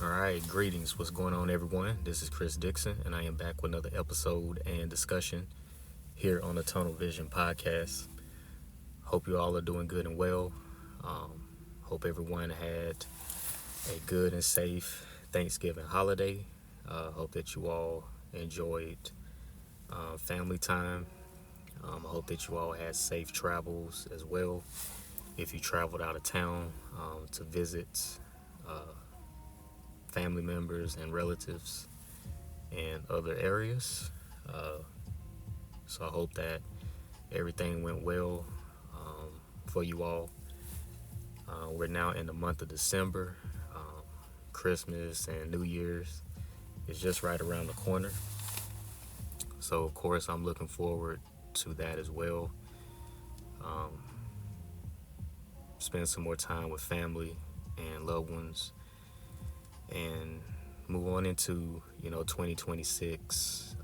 All right, greetings. What's going on, everyone? This is Chris Dixon, and I am back with another episode and discussion here on the Tunnel Vision podcast. Hope you all are doing good and well. Hope everyone had a good and safe Thanksgiving holiday. Hope that you all enjoyed family time. I hope that you all had safe travels as well. If you traveled out of town to visit family members and relatives in other areas. So I hope that everything went well for you all. We're now in the month of December. Christmas and New Year's is just right around the corner. So of course I'm looking forward to that as well. Spend some more time with family and loved ones and move on into 2026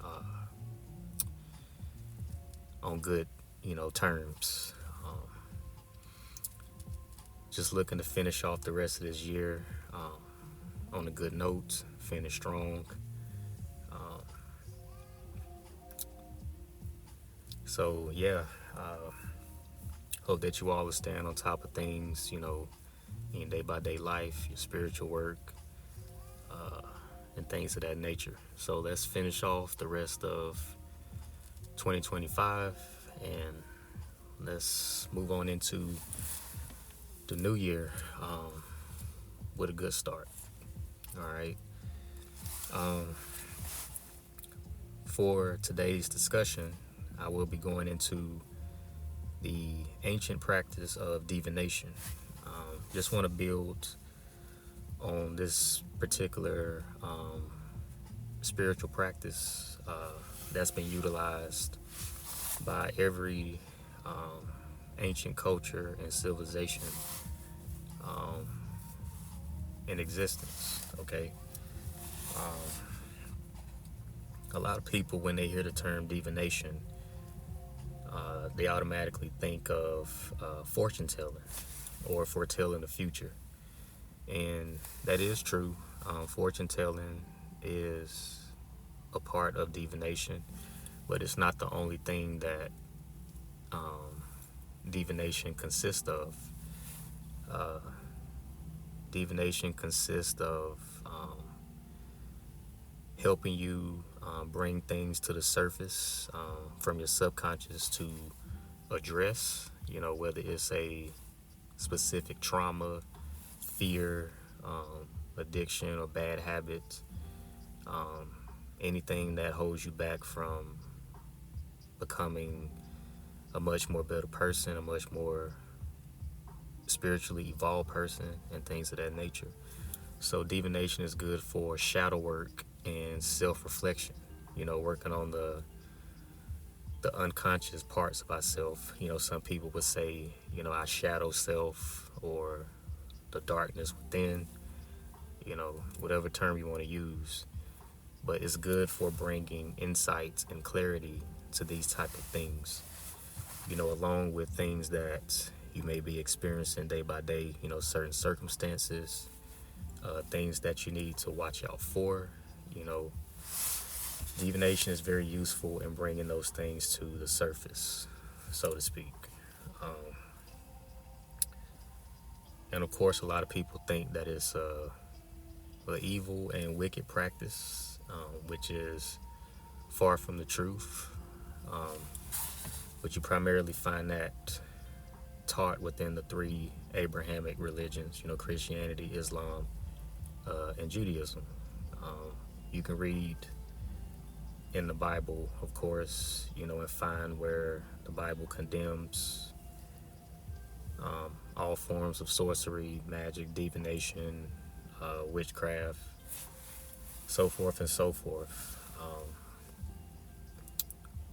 on good terms. Just looking to finish off the rest of this year on a good note, finish strong. So yeah, hope that you all are staying on top of things, in day by day life, your spiritual work, and things of that nature. So let's finish off the rest of 2025 and let's move on into the new year with a good start. All right. For today's discussion, I will be going into the ancient practice of divination. Just want to build on this particular spiritual practice that's been utilized by every ancient culture and civilization in existence. Okay. A lot of people, when they hear the term divination, they automatically think of fortune telling or foretelling the future. And that is true. Fortune telling is a part of divination, but it's not the only thing that divination consists of. Divination consists of helping you bring things to the surface from your subconscious to address, whether it's a specific trauma, fear, addiction, or bad habits, anything that holds you back from becoming a much more better person, a much more spiritually evolved person, and things of that nature. So divination is good for shadow work and self-reflection, working on the unconscious parts of ourselves. Some people would say, our shadow self or the darkness within, whatever term you want to use. But it's good for bringing insights and clarity to these type of things, along with things that you may be experiencing day by day, certain circumstances, things that you need to watch out for. Divination is very useful in bringing those things to the surface, so to speak. And of course, a lot of people think that it's an evil and wicked practice, which is far from the truth. But you primarily find that taught within the three Abrahamic religions, Christianity, Islam, and Judaism. You can read in the Bible, of course, and find where the Bible condemns all forms of sorcery, magic, divination, witchcraft, so forth and so forth.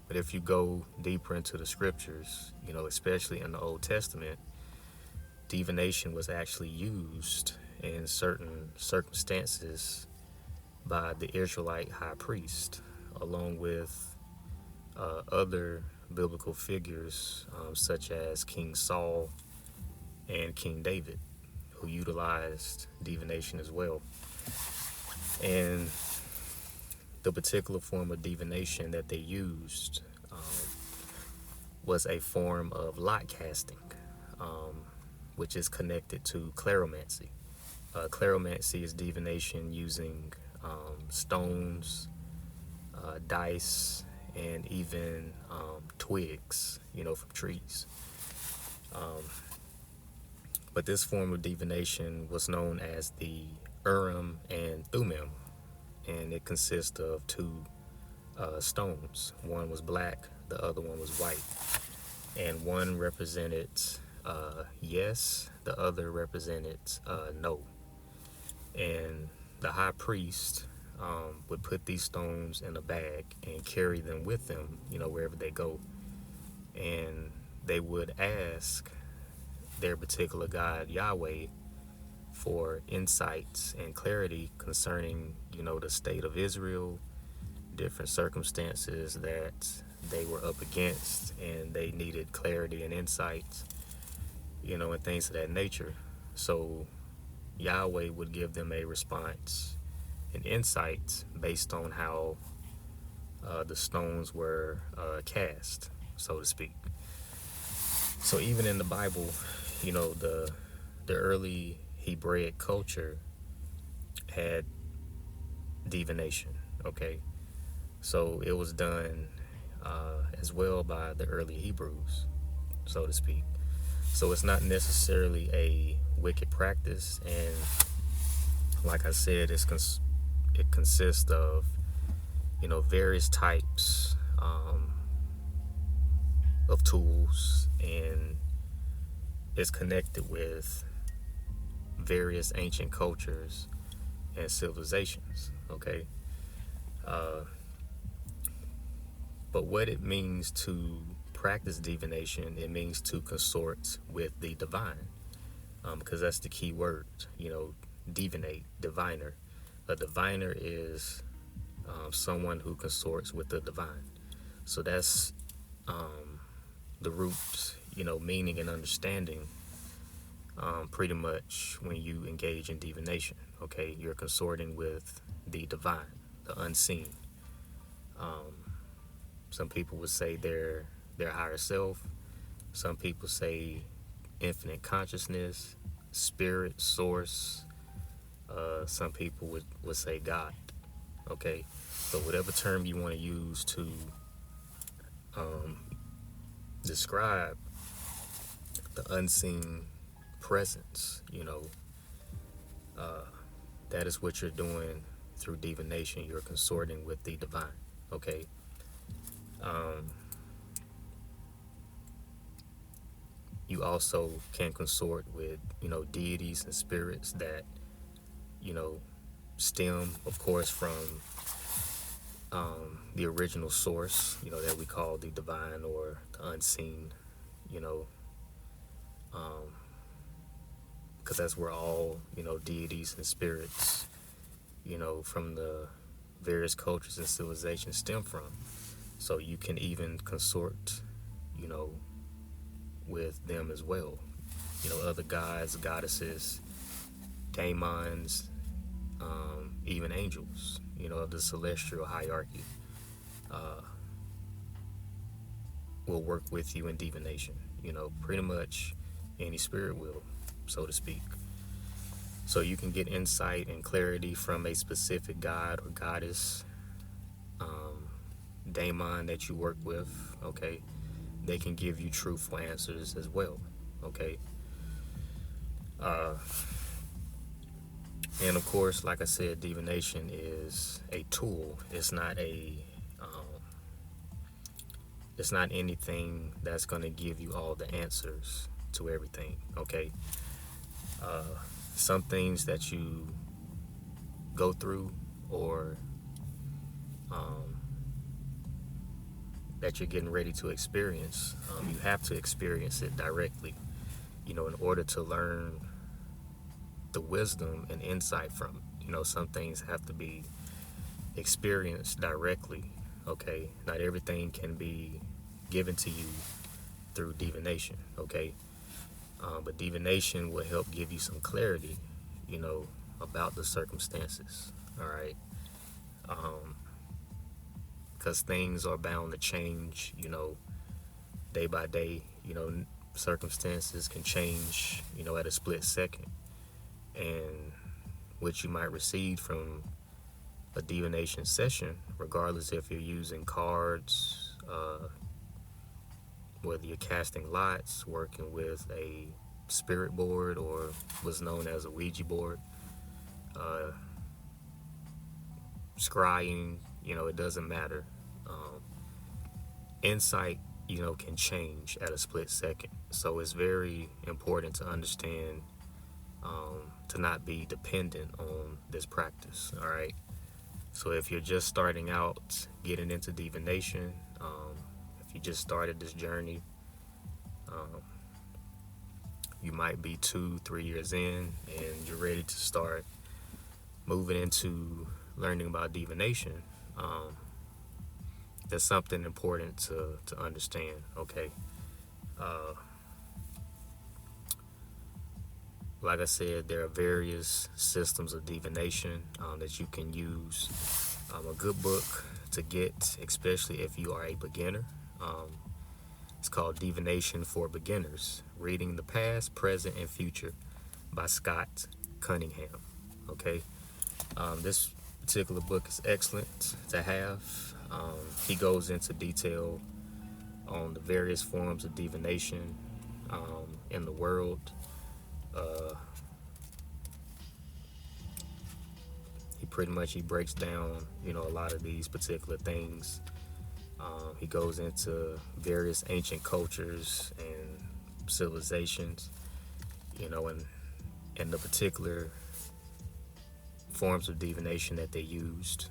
But if you go deeper into the scriptures, especially in the Old Testament, divination was actually used in certain circumstances by the Israelite high priest, along with other biblical figures such as King Saul and King David, who utilized divination as well. And the particular form of divination that they used was a form of lot casting, which is connected to claromancy. Claromancy is divination using stones, dice, and even twigs, from trees. But this form of divination was known as the Urim and Thummim, and it consists of two stones. One was black, the other one was white, and one represented yes, the other represented no. And the high priest would put these stones in a bag and carry them with them, wherever they go. And they would ask their particular God, Yahweh, for insights and clarity concerning, the state of Israel, different circumstances that they were up against, and they needed clarity and insights, and things of that nature. So Yahweh would give them a response and insights based on how the stones were cast, so to speak. So even in the Bible, the early Hebraic culture had divination, okay? So it was done as well by the early Hebrews, so to speak. So it's not necessarily a wicked practice, and like I said, it consists of, various types of tools, and it's connected with various ancient cultures and civilizations, okay? But what it means to practice divination, it means to consort with the divine, because that's the key word, divinate, diviner. A diviner is someone who consorts with the divine. So that's the roots, meaning and understanding, pretty much when you engage in divination, okay? You're consorting with the divine, the unseen. Some people would say their higher self. Some people say infinite consciousness, spirit, source. Some people would say God, okay? So whatever term you want to use to describe the unseen presence, that is what you're doing through divination. You're consorting with the divine, okay? You also can consort with, deities and spirits that, stem, of course, from the original source, that we call the divine or the unseen, because that's where all, deities and spirits, from the various cultures and civilizations stem from. So you can even consort, with them as well. Other gods, goddesses, daemons, even angels, of the celestial hierarchy, will work with you in divination. Pretty much any spirit will, so to speak. So you can get insight and clarity from a specific god or goddess, daemon that you work with, okay? They can give you truthful answers as well, okay? And of course, like I said, divination is a tool. It's not anything that's going to give you all the answers to everything, okay? Some things that you go through or that you're getting ready to experience, you have to experience it directly, in order to learn the wisdom and insight from it. Some things have to be experienced directly, okay? Not everything can be given to you through divination, okay? But divination will help give you some clarity, about the circumstances, All right. Because things are bound to change, day by day. Circumstances can change, at a split second. And what you might receive from a divination session, regardless if you're using cards, whether you're casting lots, working with a spirit board, or what's known as a Ouija board, scrying, it doesn't matter. Insight, can change at a split second. So it's very important to understand, to not be dependent on this practice. All right. So if you're just starting out getting into divination, if you just started this journey, you might be 2-3 years in and you're ready to start moving into learning about divination. That's something important to understand. Okay. Like I said, there are various systems of divination that you can use. A good book to get, especially if you are a beginner, it's called Divination for Beginners, Reading the Past, Present, and Future by Scott Cunningham. Okay. This particular book is excellent to have. He goes into detail on the various forms of divination in the world. He breaks down, a lot of these particular things. He goes into various ancient cultures and civilizations, and the particular forms of divination that they used.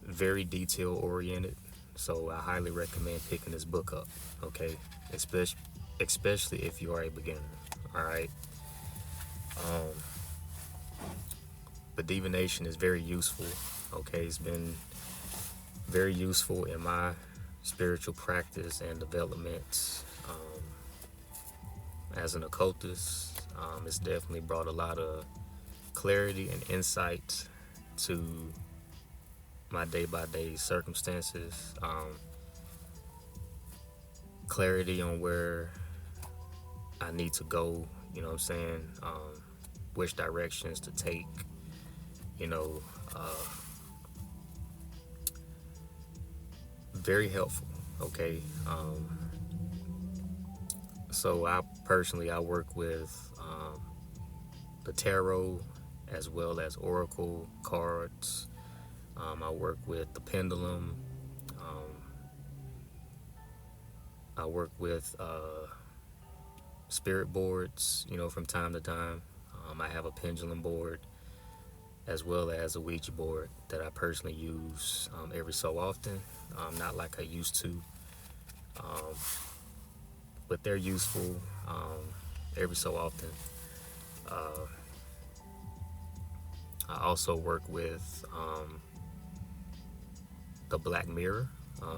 Very detail oriented, so I highly recommend picking this book up. Okay, especially if you are a beginner. All right. But divination is very useful. Okay, it's been very useful in my spiritual practice and development as an occultist. It's definitely brought a lot of clarity and insight to my day-by-day circumstances. Clarity on where I need to go, which directions to take, very helpful. Okay. So I work with the tarot as well as oracle cards. I work with the pendulum. I work with spirit boards, from time to time. I have a pendulum board as well as a Ouija board that I personally use every so often. Not like I used to, but they're useful every so often. I also work with the Black Mirror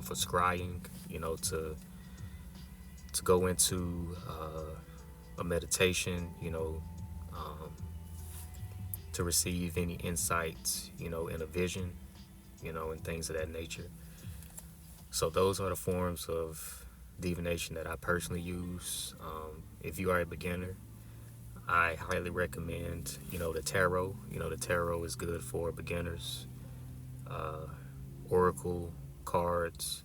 for scrying, to go into a meditation, to receive any insights, in a vision, and things of that nature. So those are the forms of divination that I personally use. If you are a beginner, I highly recommend, the tarot. The tarot is good for beginners. Oracle cards.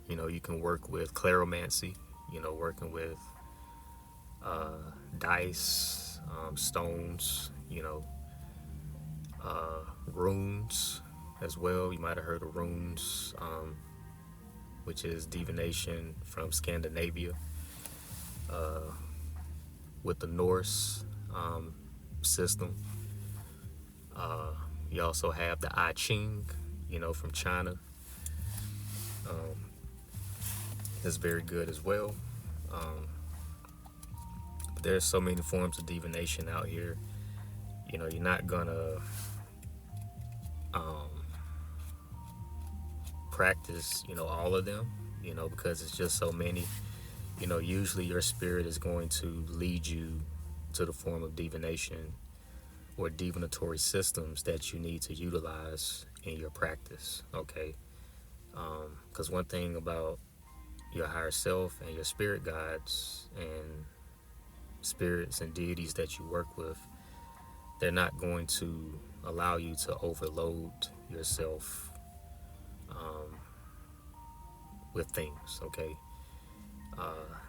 You can work with claromancy, working with dice, stones, runes as well. You might have heard of runes, which is divination from Scandinavia, with the Norse system. You also have the I Ching, from China. It's very good as well. But there's so many forms of divination out here. You're not gonna practice, all of them, because it's just so many. Usually your spirit is going to lead you to the form of divination or divinatory systems that you need to utilize in your practice, okay? Because one thing about your higher self and your spirit guides and spirits and deities that you work with, they're not going to allow you to overload yourself with things, okay?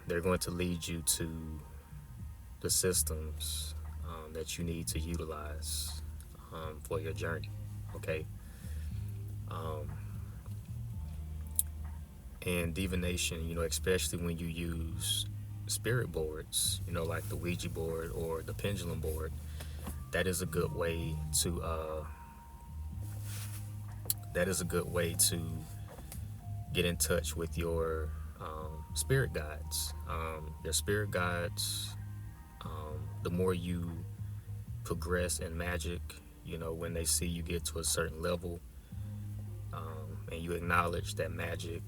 They're going to lead you to the systems that you need to utilize for your journey, okay? And divination, especially when you use spirit boards, like the Ouija board or the pendulum board, that is a good way to get in touch with your spirit guides. Your spirit guides, the more you progress in magic, when they see you get to a certain level, and you acknowledge that magic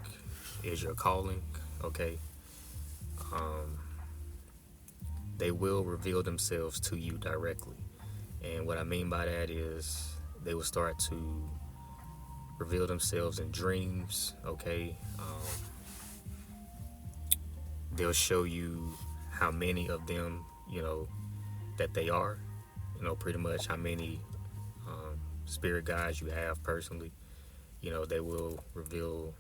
is your calling, okay, they will reveal themselves to you directly. And what I mean by that is they will start to reveal themselves in dreams, okay? They'll show you how many of them, that they are, pretty much how many spirit guides you have personally. They will reveal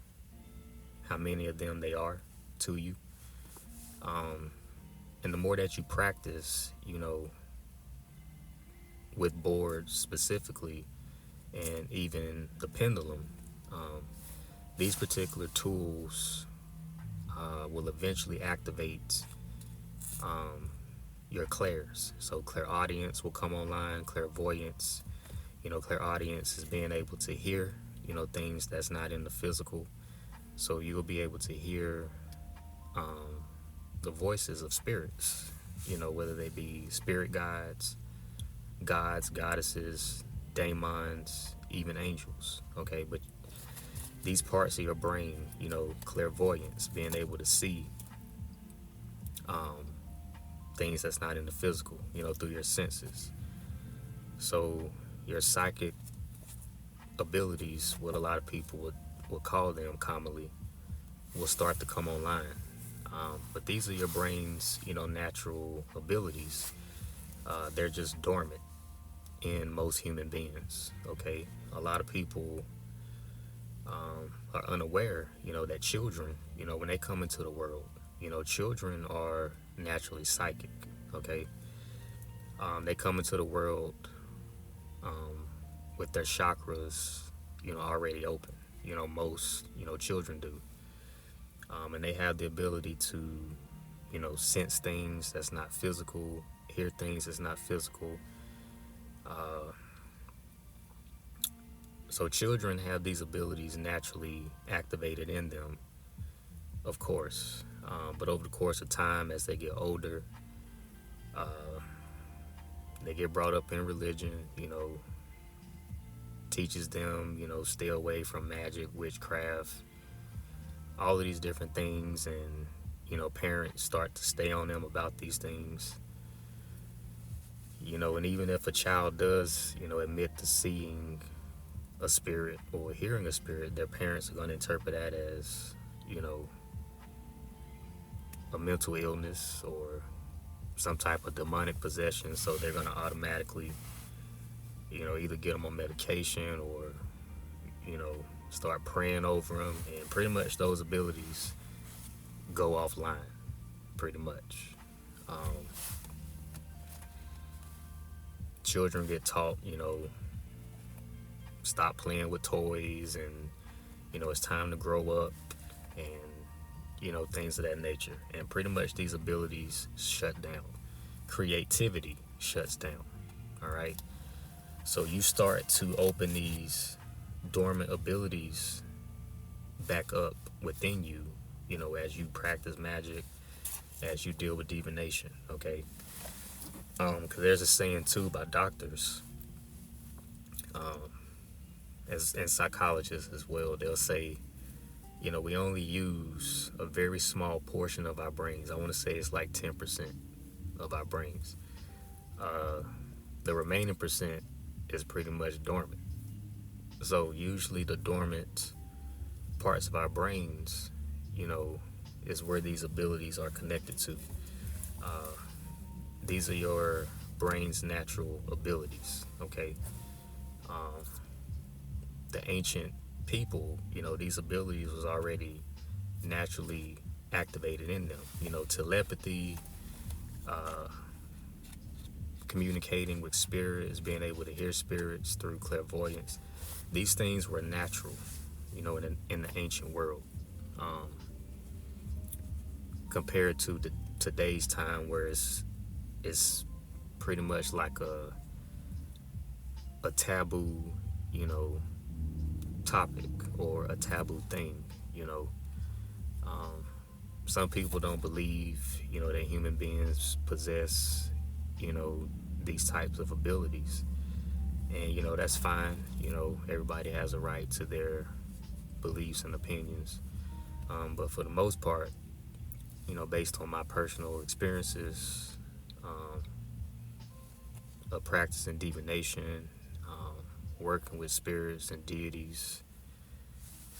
how many of them they are to you. And the more that you practice, with boards specifically, and even the pendulum, these particular tools will eventually activate your clairs. So clairaudience will come online, clairvoyance. Clairaudience is being able to hear, things that's not in the physical. So you'll be able to hear the voices of spirits, whether they be spirit guides, gods, goddesses, daemons, even angels, okay? But these parts of your brain, clairvoyance, being able to see things that's not in the physical, through your senses. So your psychic abilities, what a lot of people would call them commonly, will start to come online. But these are your brain's, natural abilities. They're just dormant in most human beings, okay? A lot of people are unaware, that children, when they come into the world, children are naturally psychic, okay? They come into the world with their chakras, already open. Most, children do. And they have the ability to, sense things that's not physical, hear things that's not physical. So children have these abilities naturally activated in them, of course. But over the course of time, as they get older, they get brought up in religion, teaches them, stay away from magic, witchcraft, all of these different things. And, parents start to stay on them about these things. And even if a child does, admit to seeing a spirit or hearing a spirit, their parents are going to interpret that as, a mental illness or some type of demonic possession. So they're going to automatically, either get them on medication or, start praying over them. And pretty much those abilities go offline, pretty much. Children get taught, stop playing with toys, and it's time to grow up, and things of that nature. And pretty much these abilities shut down. Creativity shuts down. All right, so you start to open these dormant abilities back up within you, as you practice magic, as you deal with divination, okay? Because there's a saying too by doctors, and psychologists as well. They'll say, we only use a very small portion of our brains. I want to say it's like 10% of our brains. Uh, the remaining percent is pretty much dormant. So usually the dormant parts of our brains, you know, is where these abilities are connected to. Uh, these are your brain's natural abilities, okay? Um, the ancient people, you know, these abilities was already naturally activated in them. You know, telepathy, uh, communicating with spirits, being able to hear spirits through clairvoyance. These things were natural, you know, in the ancient world, um, compared to today's time where it's pretty much like a taboo, you know, topic or a taboo thing, you know. Um, some people don't believe, you know, that human beings possess, you know, these types of abilities. And, you know, that's fine. You know, everybody has a right to their beliefs and opinions. But for the most part, you know, based on my personal experiences, um, of practicing divination, working with spirits and deities,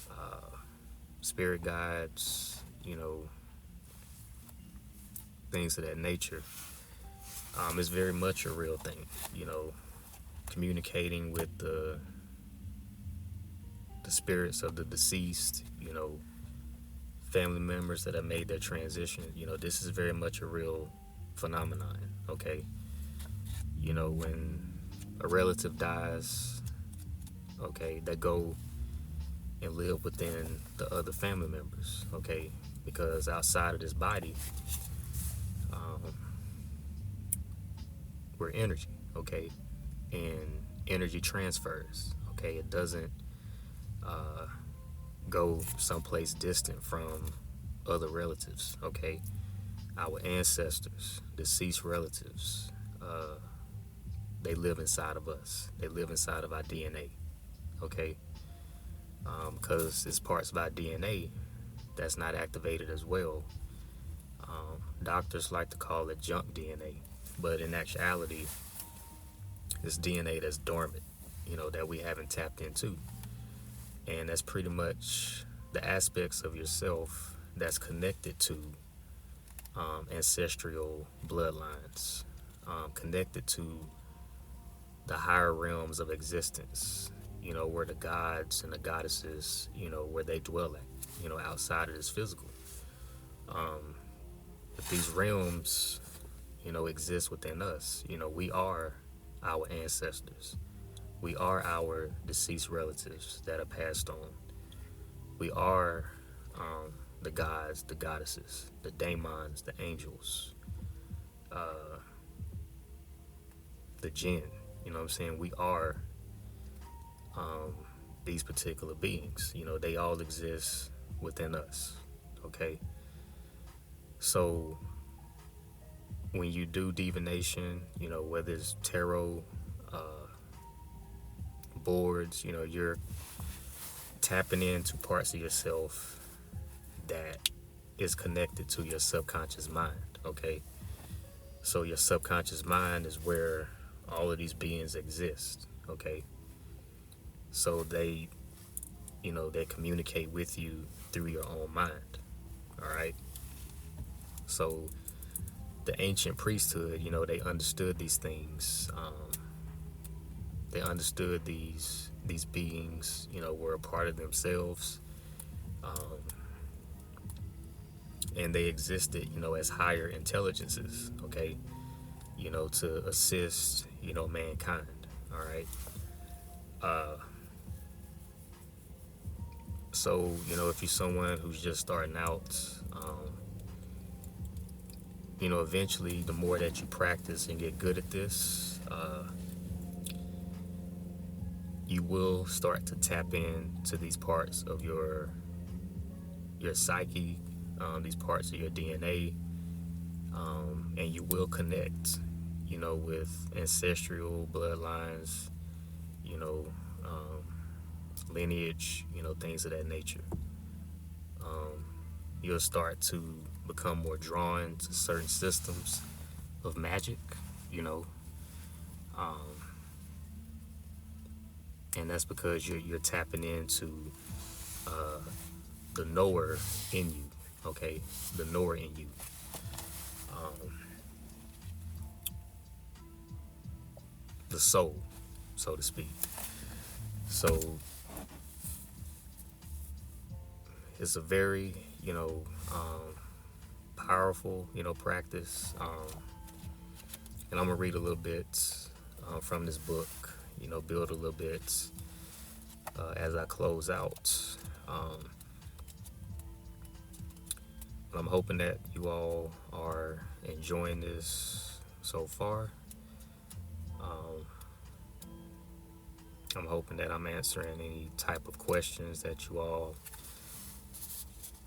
uh, spirit guides, you know, things of that nature, it's very much a real thing. You know, communicating with the spirits of the deceased, you know, family members that have made their transition. You know, this is very much a real phenomenon. Okay, you know, when a relative dies, okay, they go and live within the other family members. Okay, because outside of this body, um, we're energy. Okay, and energy transfers. Okay, it doesn't uh, go someplace distant from other relatives. Okay, our ancestors, deceased relatives, they live inside of us. They live inside of our DNA. Okay, because it's parts of our DNA that's not activated as well. Doctors like to call it junk DNA, but in actuality, it's DNA that's dormant. You know, that we haven't tapped into. And that's pretty much the aspects of yourself that's connected to ancestral bloodlines, connected to the higher realms of existence, you know, where the gods and the goddesses, you know, where they dwell at, you know, outside of this physical. Um, but these realms, you know, exist within us. You know, we are our ancestors. We are our deceased relatives that are passed on. We are the gods, the goddesses, the daemons, the angels, uh, the jinn. You know what I'm saying? We are um, these particular beings. You know, they all exist within us. Okay? So when you do divination, you know, whether it's tarot, boards, you know, you're tapping into parts of yourself that is connected to your subconscious mind. Okay? So your subconscious mind is where all of these beings exist. Okay? So they, you know, they communicate with you through your own mind. All right? So the ancient priesthood, you know, they understood these things. They understood these beings, you know, were a part of themselves, um, and they existed, you know, as higher intelligences. Okay, you know, to assist, you know, mankind. All right. Uh, so you know, if you're someone who's just starting out, you know, eventually, the more that you practice and get good at this, you will start to tap into these parts of your psyche, these parts of your DNA, and you will connect, you know, with ancestral bloodlines, you know, lineage, you know, things of that nature. You'll start to become more drawn to certain systems of magic, you know. And that's because you're tapping into the knower in you, okay? The knower in you. The soul, so to speak. So it's a very, powerful, practice. And I'm gonna read a little bit from this book, build a little bit as I close out. But I'm hoping that you all are enjoying this so far. I'm hoping that I'm answering any type of questions that you all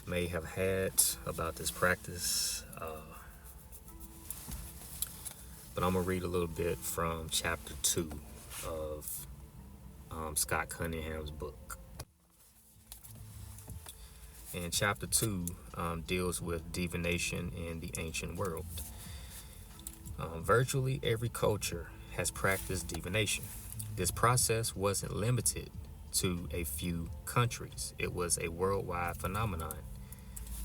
may have had about this practice. But I'm going to read a little bit from chapter 2 of Scott Cunningham's book. And chapter 2 deals with divination in the ancient world. Virtually every culture has practiced divination. This process wasn't limited to a few countries. It was a worldwide phenomenon.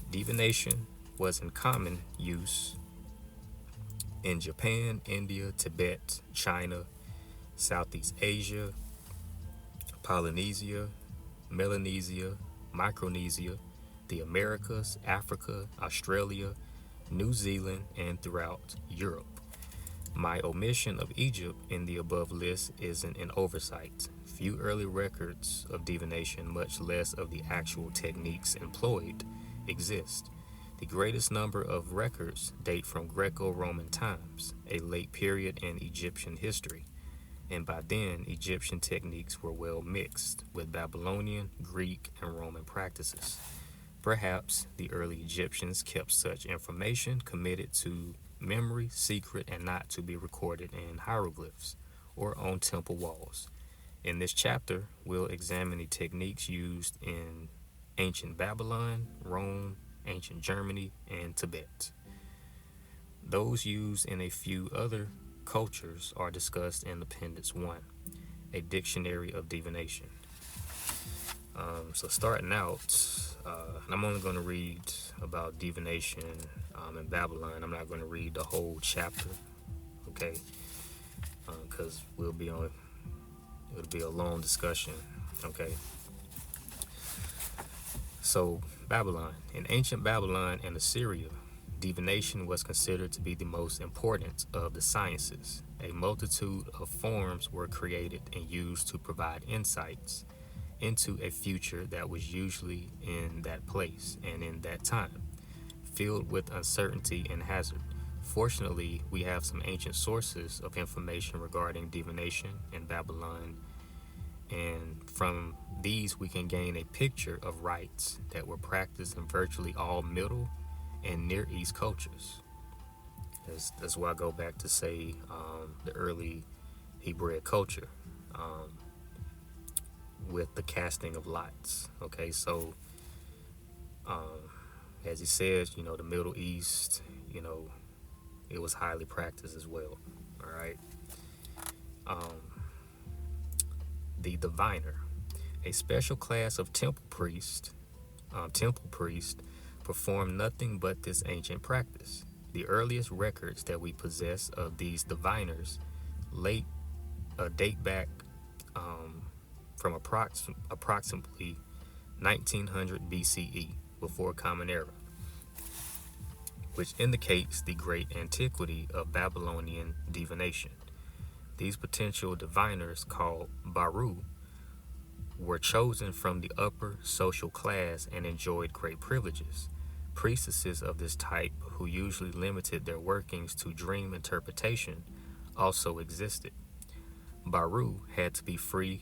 Divination was in common use in Japan, India, Tibet, China, Southeast Asia, Polynesia, Melanesia, Micronesia, the Americas, Africa, Australia, New Zealand, and throughout Europe. My omission of Egypt in the above list isn't an oversight. Few early records of divination, much less of the actual techniques employed, exist. The greatest number of records date from Greco-Roman times, a late period in Egyptian history, and by then Egyptian techniques were well mixed with Babylonian, Greek, and Roman practices. Perhaps the early Egyptians kept such information committed to memory, secret, and not to be recorded in hieroglyphs or on temple walls. In this chapter, we'll examine the techniques used in ancient Babylon, Rome, ancient Germany, and Tibet. Those used in a few other cultures are discussed in Appendix 1, a dictionary of divination. So starting out, I'm only going to read about divination in Babylon. I'm not going to read the whole chapter, okay? Because it'll be a long discussion, okay? So Babylon. In ancient Babylon and Assyria, divination was considered to be the most important of the sciences. A multitude of forms were created and used to provide insights into a future that was usually in that place and in that time, filled with uncertainty and hazard. Fortunately, we have some ancient sources of information regarding divination in Babylon, and from these we can gain a picture of rites that were practiced in virtually all Middle and Near East cultures. That's why I go back to say the early Hebraic culture with the casting of lots. Okay, so as he says, the Middle East, it was highly practiced as well. All right. The diviner, a special class of temple priest, performed nothing but this ancient practice. The earliest records that we possess of these diviners date back from approximately 1900 BCE, before Common Era, which indicates the great antiquity of Babylonian divination. These potential diviners, called Baru, were chosen from the upper social class and enjoyed great privileges. Priestesses of this type, who usually limited their workings to dream interpretation, also existed. Baru had to be free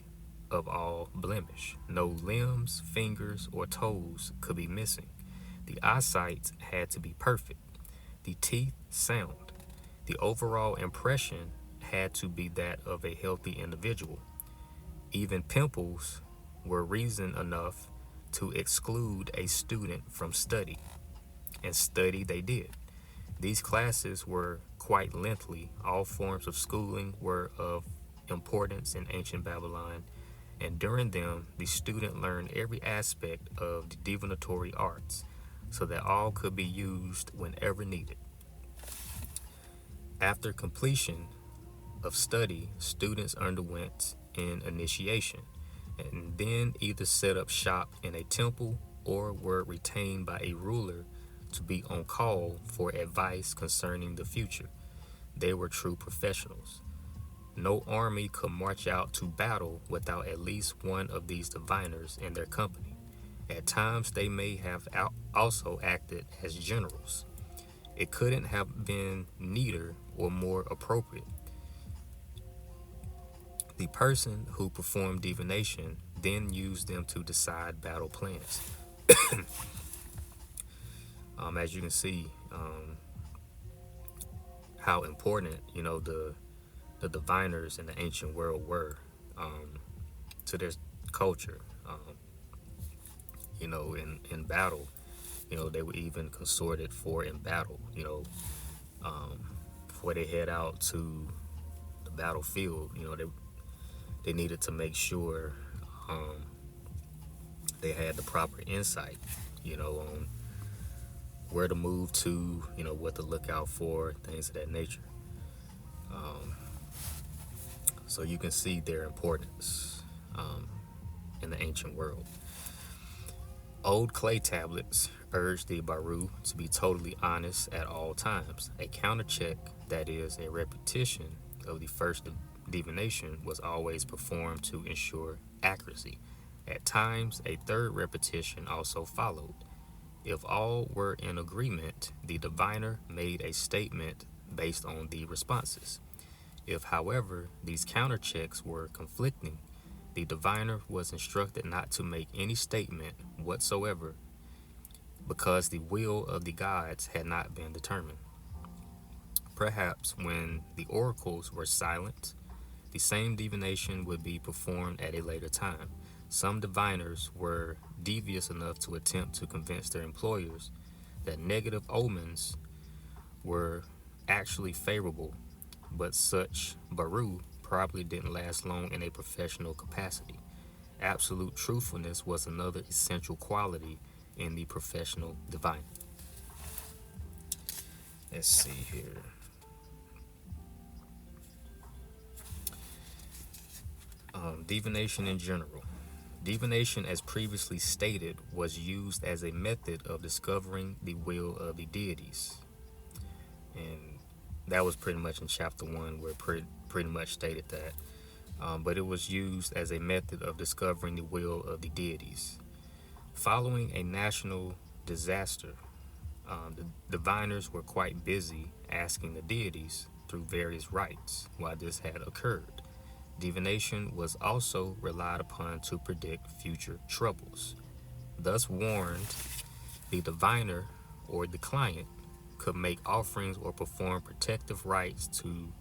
of all blemish. No limbs, fingers, or toes could be missing. The eyesight had to be perfect. The teeth sound. The overall impression had to be that of a healthy individual. Even pimples were reason enough to exclude a student from study, and study they did. These classes were quite lengthy. All forms of schooling were of importance in ancient Babylon, and during them, the student learned every aspect of the divinatory arts so that all could be used whenever needed. After completion of study, students underwent an initiation and then either set up shop in a temple or were retained by a ruler to be on call for advice concerning the future. They were true professionals. No army could march out to battle without at least one of these diviners in their company. At times, they may have also acted as generals. It couldn't have been neater or more appropriate. The person who performed divination then used them to decide battle plans. As you can see, how important the diviners in the ancient world were to their culture. In battle, they were even consorted for in battle. Before they head out to the battlefield, they needed to make sure they had the proper insight, on where to move to, what to look out for, things of that nature. So you can see their importance in the ancient world. Old clay tablets urge the Baru to be totally honest at all times. A counter check, that is, a repetition of the first divination, was always performed to ensure accuracy. At times, a third repetition also followed. If all were in agreement, the diviner made a statement based on the responses. If, however, these counter checks were conflicting, the diviner was instructed not to make any statement whatsoever because the will of the gods had not been determined. Perhaps when the oracles were silent, the same divination would be performed at a later time. Some diviners were devious enough to attempt to convince their employers that negative omens were actually favorable, but such Baru probably didn't last long in a professional capacity. Absolute truthfulness was another essential quality in the professional diviner. Let's see here. Divination in general. Divination, as previously stated, was used as a method of discovering the will of the deities. And that was pretty much in chapter 1 where pretty much stated that. But it was used as a method of discovering the will of the deities. Following a national disaster, the diviners were quite busy asking the deities through various rites why this had occurred. Divination was also relied upon to predict future troubles. Thus warned, the diviner or the client could make offerings or perform protective rites to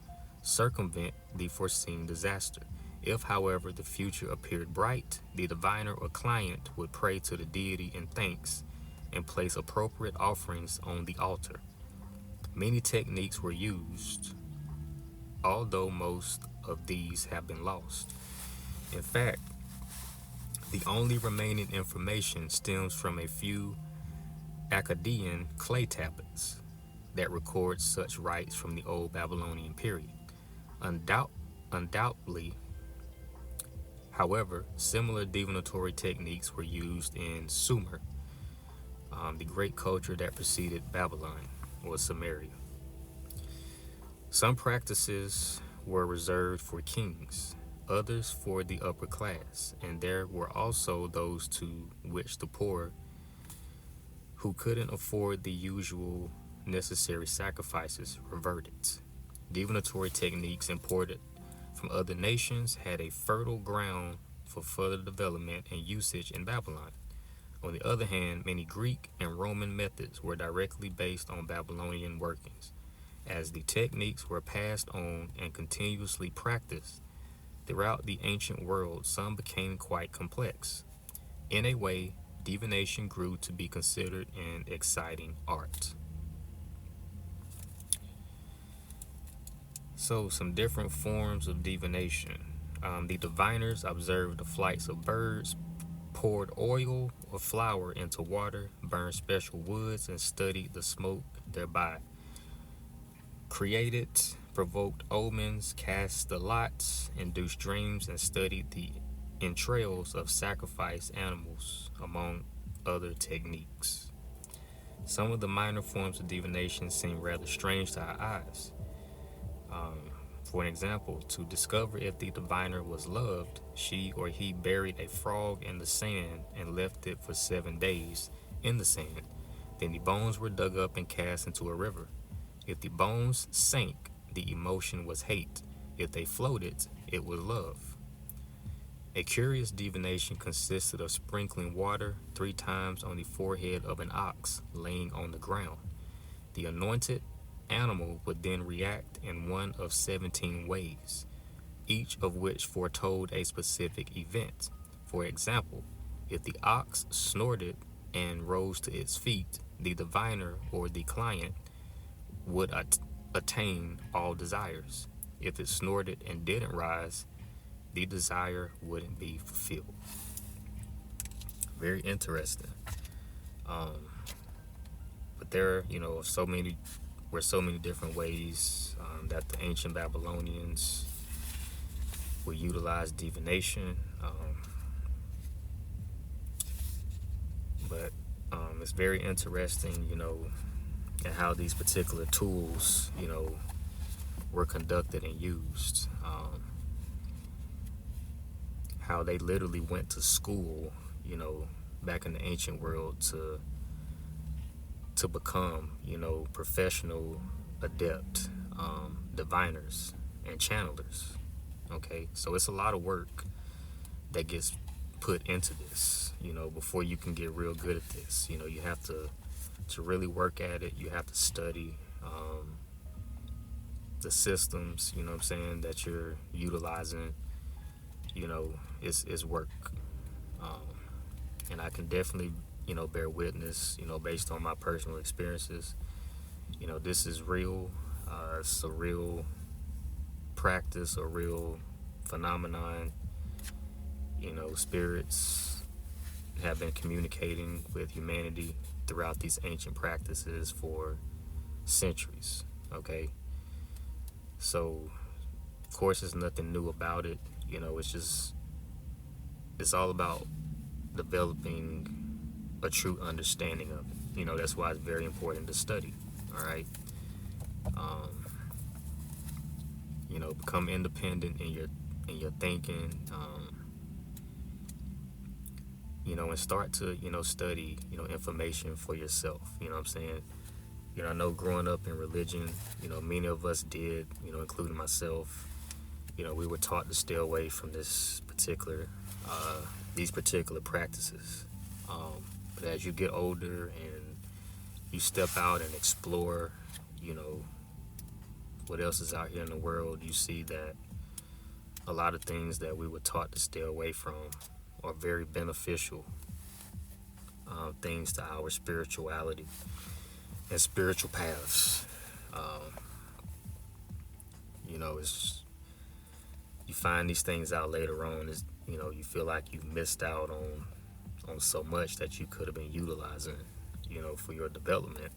circumvent the foreseen disaster. If, however, the future appeared bright, the diviner or client would pray to the deity in thanks and place appropriate offerings on the altar. Many techniques were used, although most of these have been lost. In fact, the only remaining information stems from a few Akkadian clay tablets that record such rites from the old Babylonian period. Undoubtedly, however, similar divinatory techniques were used in Sumer, the great culture that preceded Babylon or Samaria. Some practices were reserved for kings, others for the upper class, and there were also those to which the poor, who couldn't afford the usual necessary sacrifices, reverted. Divinatory techniques imported from other nations had a fertile ground for further development and usage in Babylon. On the other hand, many Greek and Roman methods were directly based on Babylonian workings. As the techniques were passed on and continuously practiced throughout the ancient world, some became quite complex. In a way, divination grew to be considered an exciting art. So, some different forms of divination. The diviners observed the flights of birds, poured oil or flour into water, burned special woods, and studied the smoke thereby. Created, provoked omens, cast the lots, induced dreams, and studied the entrails of sacrificed animals, among other techniques. Some of the minor forms of divination seem rather strange to our eyes. For an example, to discover if the diviner was loved, she or he buried a frog in the sand and left it for 7 days in the sand. Then the bones were dug up and cast into a river. If the bones sank, the emotion was hate. If they floated, it was love. A curious divination consisted of sprinkling water 3 times on the forehead of an ox laying on the ground. The anointed animal would then react in one of 17 ways, each of which foretold a specific event. For example, if the ox snorted and rose to its feet, the diviner or the client would attain all desires. If it snorted and didn't rise, the desire wouldn't be fulfilled. Very interesting. But there, were so many different ways that the ancient Babylonians would utilize divination. But it's very interesting, and how these particular tools, were conducted and used. How they literally went to school, back in the ancient world to become, professional adept diviners and channelers. Okay, so it's a lot of work that gets put into this, before you can get real good at this. You have to really work at it. You have to study the systems, that you're utilizing. It's work. And I can definitely, bear witness, based on my personal experiences. This is real. It's a real practice, a real phenomenon. Spirits have been communicating with humanity throughout these ancient practices for centuries. Okay, so of course there's nothing new about it. It's all about developing a true understanding of it. That's why it's very important to study. All right. Become independent in your thinking. And start to, study, information for yourself. You know what I'm saying? I know growing up in religion, many of us did, including myself, we were taught to stay away from these particular practices. But as you get older and you step out and explore, what else is out here in the world, you see that a lot of things that we were taught to stay away from are very beneficial things to our spirituality and spiritual paths. It's, you find these things out later on. You feel like you've missed out on so much that you could have been utilizing, for your development.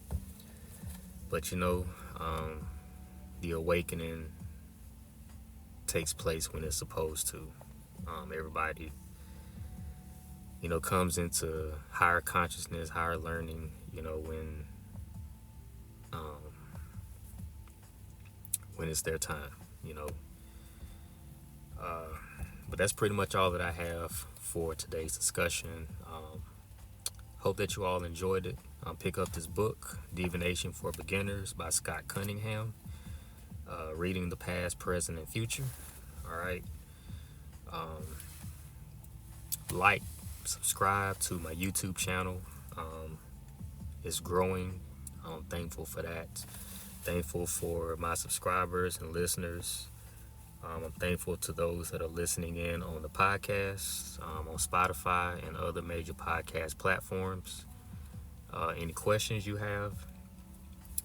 But the awakening takes place when it's supposed to. Everybody, comes into higher consciousness, higher learning, when it's their time, But that's pretty much all that I have for today's discussion. Hope that you all enjoyed it. Pick up this book, Divination for Beginners by Scott Cunningham. Reading the past, present, and future. All right. Like, subscribe to my YouTube channel. It's growing. I'm thankful for that. Thankful for my subscribers and listeners. I'm thankful to those that are listening in on the podcast, on Spotify and other major podcast platforms. Any questions you have,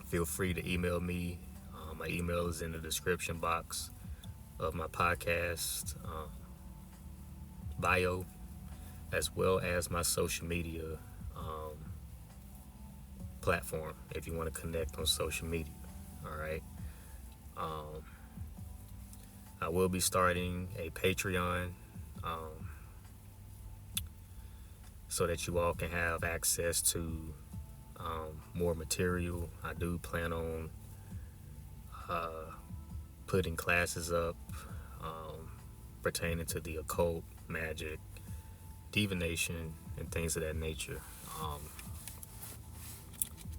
feel free to email me My email is in the description box of my podcast bio, as well as my social media platform if you want to connect on social media. All right. I will be starting a Patreon so that you all can have access to more material. I do plan on putting classes up pertaining to the occult, magic, divination, and things of that nature.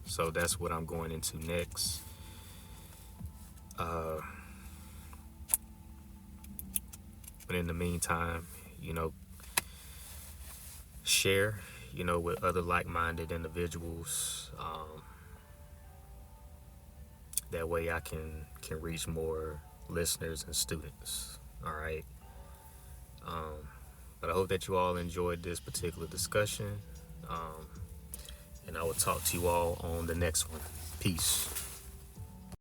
So that's what I'm going into next. But in the meantime, share, with other like-minded individuals. That way I can reach more listeners and students. All right. But I hope that you all enjoyed this particular discussion. And I will talk to you all on the next one. Peace.